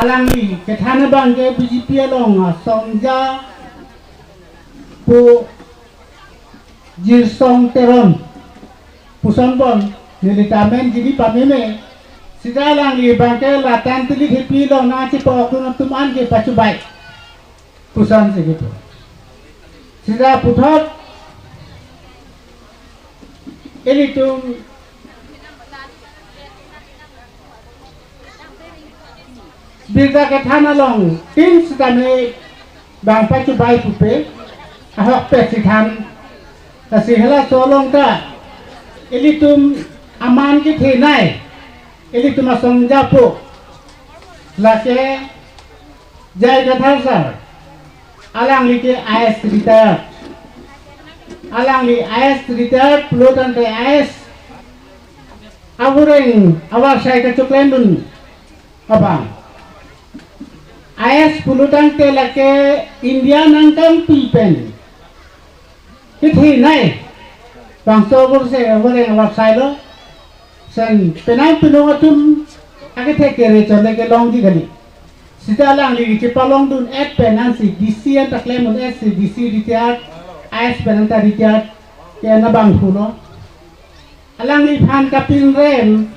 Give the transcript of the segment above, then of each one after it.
alangi ke thana bang ke BJP long songja pu jirsong teron puson bon nilitamen jadi pameme sida alangi bang ke latan tili hepi long na ci pok tu tuman ke pacubai puson segitu sida puthot elitum Bila ke thana long tin sedame bang pacubai pupe ahok pe sitan kasi hela solong ta elitum aman ke thenai elitum asong japo lake jai gathar alang li ke AS retired alang li AS retired pelutan ke AS awureng awak saya ke cuklendun abang AS pulutan te lake India nangkang pipen kithi nai bangso burse awureng awak saya lo sen penai pinongatum ake te kere chole ke long di gali sida lang li chepaklang dun at penansi DC an taklemun S DC retired AS penanta retired ke na bang phulo alang li phan kapin rem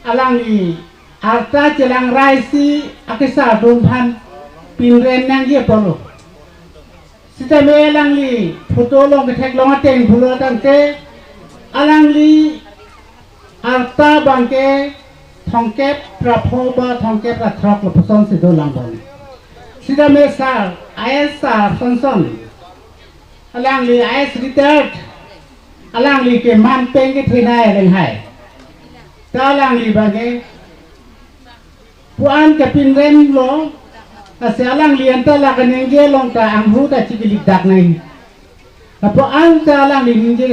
alang li arta jelang raisi akisa tumphan pinren nang ye polo sita me alang li photo long ke thek long ateng phulo tangke alang li arta bangke thongkep prapho ba thongkep ra throk lo puson sido langbon sita me sar AS sar sonson alang li AS retired alang li ke man peng ke thinai leng hai ta alang li bangke puan kapin ren lo asalang lian ta la kanenge long ta anghu ta chikilik dak nai apo ang ta lang li ninje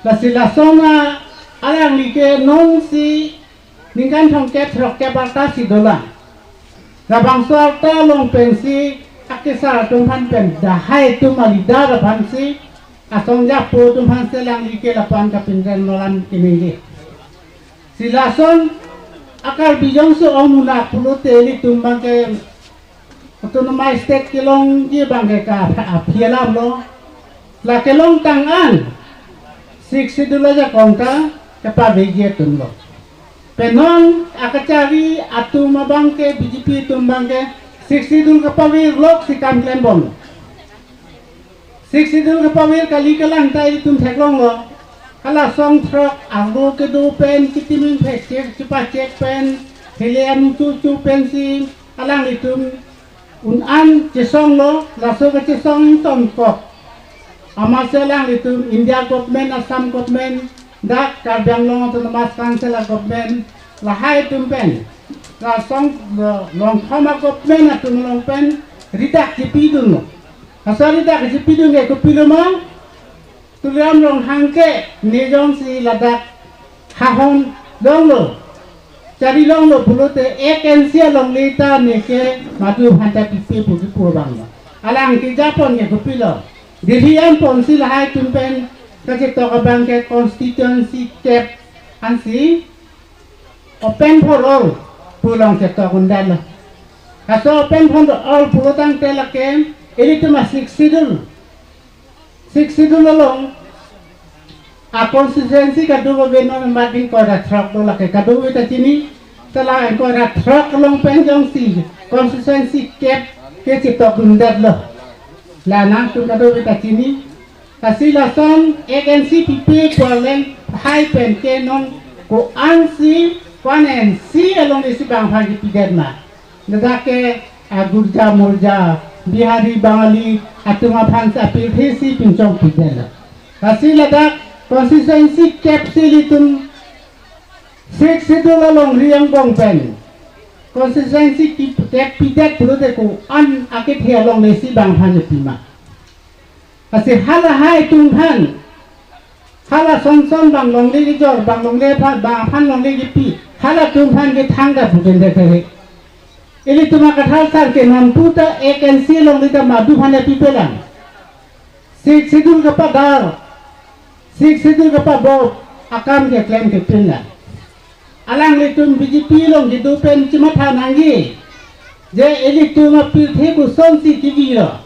la sila sona alang li ke non si ningkan thong ke throk ke barta si dola la bangso ta long pensi akisa tumphan pen da hai tu malida ra phansi asong ja po tumphan se lang li ke la puan kapin ren lolan kinenge sila son akar bijong so omula pulo teli tumbang ke autonomous state kilong ji bangke ka aphialam lo la kelong tangan siksi dulu ja kongka kepa beje tunlo penon akacari atuma bangke BJP tumbang ke siksi dul kepa wir lok sikam klembon siksi dul kepa wir kali kelang tai tum theklong lo kala song truk anggo ke do pen kitimin pe cek cepat cek pen helian tu pen si alang litum an cesong lo laso ke cesong tom kok amal selang litum India government Assam government dak karbiang long autonomous council government lahai tum pen la song long thama government atum long pen ridak cipidun lo asal ridak cipidun ke kupiluma tuliam long hangke nejong si ladak hahon long lo cari long lo pulote ekensia long lita neke madu hanta pipi puji purbang alang ki japon ye kupilo dilian pon si lahai tumpen kaje to bangke constituency cap ansi open for all pulong se to gundal aso open for all pulotang telake ini tu masih sidul long a consistency kadu gobeno mading ko ra throk do lake kadu ita chini tala ko ra throk long penjong si consistency cap ke chitok gundad lo la nang tu kadu ita chini kasila son agency pipi kolen high pen ke non ko ansi kwanen si along isi bang phagi pidetma nadake agurja murja Bihari Bangali atuma phansa pilthesi pinchong pidela kasila dak consistency capsulitum six sidula long riang bong pen consistency cap pidet pulote ko an akit he long lesi bang phan pima kasi hala hai tumphan hala son bang long le jor bang long le phan bang phan long le pi hala tumphan ke thangda puten de ini cuma kata sar ke non puta agency long lita madu hanya pipelan sik sidul kepada dar sik sidul kepada bau akan ke klaim ke pila alang litum BJP long gitu pen cuma thanangi je elitum apil the ku son si kiviro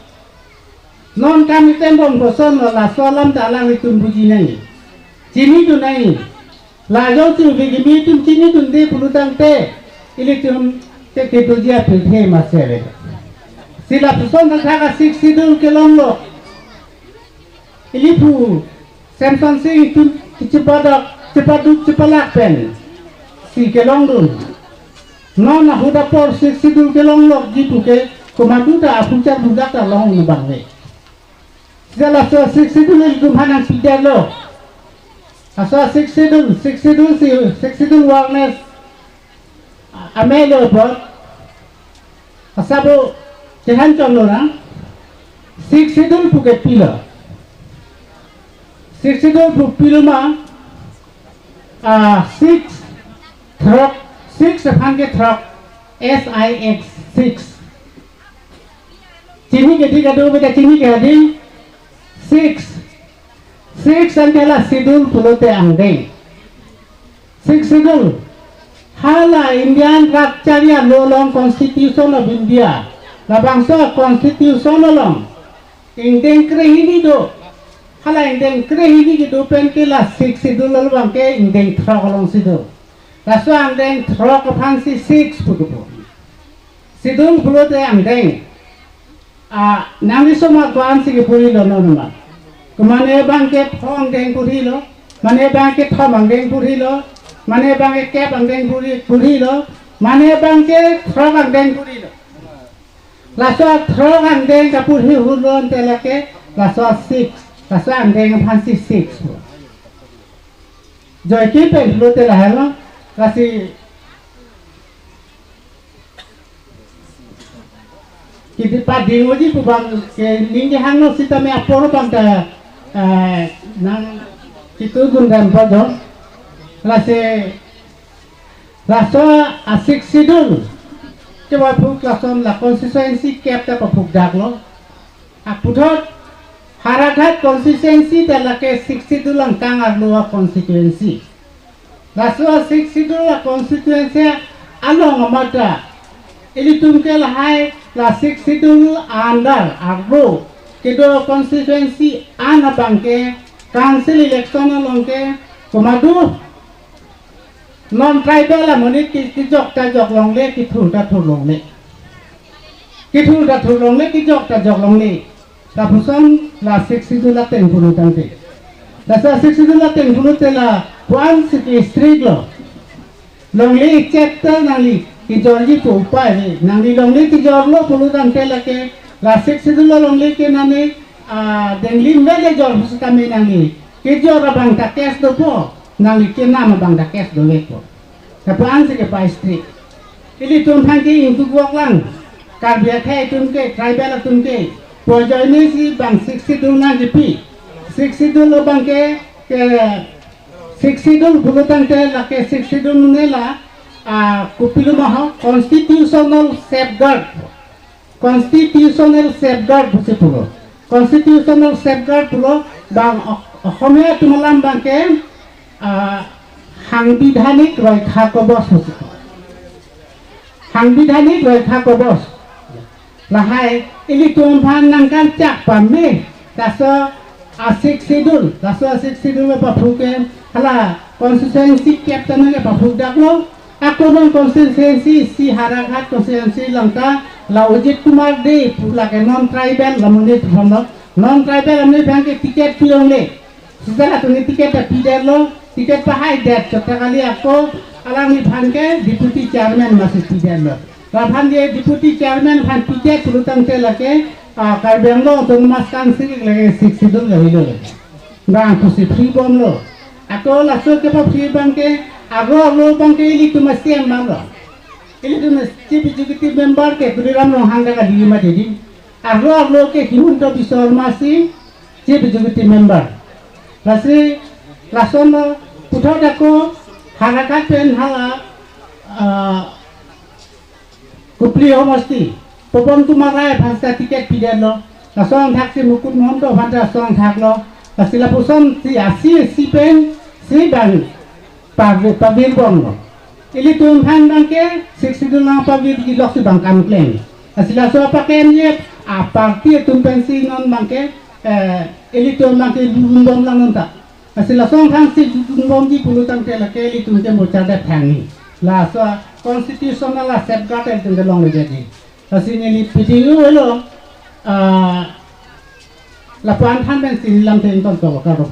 non kami tembong ko son la solam ta alang litum buji nai chini tu nai la jo tu BJP tum chini tu de pulutang te elitum te ke tu dia apil the masere sila son ta ka 60 kelong lo ilipu Samson sing tu cepalak pen si kelong dun non na huda por 62 kelong lok jitu ke komadu da apuncar budak ta long ni bangwe jala so 62 ni kumhanan pidar lo asa 62 wellness amelo bot asabo kehan cholo na 62 puke pila 62 pupiluma 6 truck 600 truck SIX 6 chini ke tiga do beta chini ke adi 6 antela sidul pulote angdeng 6 sidul hala Indian Rakcharia lolong Constitution of India la bangsa Constitution lolong ingdeng krehini do hala indeng krehini ki dupen ke la 6 sidul lol bangke indeng truck long sidul raso andeng truck phansi 6 putupo sidul pulote andeng nami soma kwan si ke puri lo nonoma kumane bangke thong deng puri lo mane bangke thomang deng puri lo mane bangke kep andeng puri lo mane bangke truck andeng puri lo raso truck andeng ka puri hulon telake raso 6 Kasang dengan fancy 6. Joy kipen flote lah hello. Kasi kita padi ngoji kubang ke ninge hangno sita me aporo bangta nang itu gundan podo. Lase laso asik sidul. Coba puk lason la consistency kapta papuk daglo. Akudot Harakat consistency telake 62 lang tangar luar constituency. Lasua 62 la constituency along amata. Ili tumke lahai la 62 andar arbo. Kedo constituency ana bangke council election alongke komadu non tribal la monit kijok ta jok longle kithu ta thu longle. Kithu ta thu longle kijok ta jok longle. Tapusan la 62 la tengpulu tangte. Dasa 62 la tengpulu tela puan siki street lo. Longli chapter nangli ki jorji ko upai nangli longli ki jorlo pulu tangte la ke la 62 la longli ke nane dengli mele jor husutame nangli ki jor bang ta kes do po nangli ke nama bang ta kes do leko. Tapuan siki pai street. Ili tumphan ki ingku lang karbia khai tumke tribal tumke Pojok ini si bang 62 na jipi 62 lo bang ke 62 bulutan ke la ke 62 nela kupilu maho constitutional safeguard busi pulo constitutional safeguard pulo bang Asomia tumalam bang ke সাংবিধানিক ৰক্ষা কবচ হৈছে সাংবিধানিক ৰক্ষা কবচ lahai ili tumphan nangkan cak pame taso asik sidul pa phuke hala constituency captain ke pa phuk daklo akonon constituency si harakat constituency langta la Ujit Kumar de pula ke non tribal lamone thomno non tribal amne bangke tiket pilongle sejala tuni tiket ta pidelo tiket pa hai dat chota kali ako alang ni bangke deputy chairman masih pidelo Rabhan dia deputy chairman han tiket pulutang telake karbenglo tungmas kan sik lagi 62 gawilo bang kusi free bom lo ako laso ke pa free bangke ago lo bangke ili tumasiam mamlo ili tumas chief executive member ke tuliram lo hanga ka dima dedi ago lo ke himunto bisormasi chief executive member lasi lason puthau dako harakat pen hala Kupli homosti, popon tumarai bangsa tiket pidelo, lasong taksi mukut mondo bangsa song taklo, lasila puson si asi si pen si bang pabir bom lo, Ili tumphan bangke 60 lang pabit ilok si bangkan kleng. Asila so pakai ni parti tumphan si non bangke ili tumphan ke lumbom lang nonta. Asila so thang si lumbom di pulutan ke lake ili tumphan mo charda thangi. La so constitutional la safeguard el tunggal long jadi. Asini li pitingu elo la puan than ben sin lam ten ton to karo.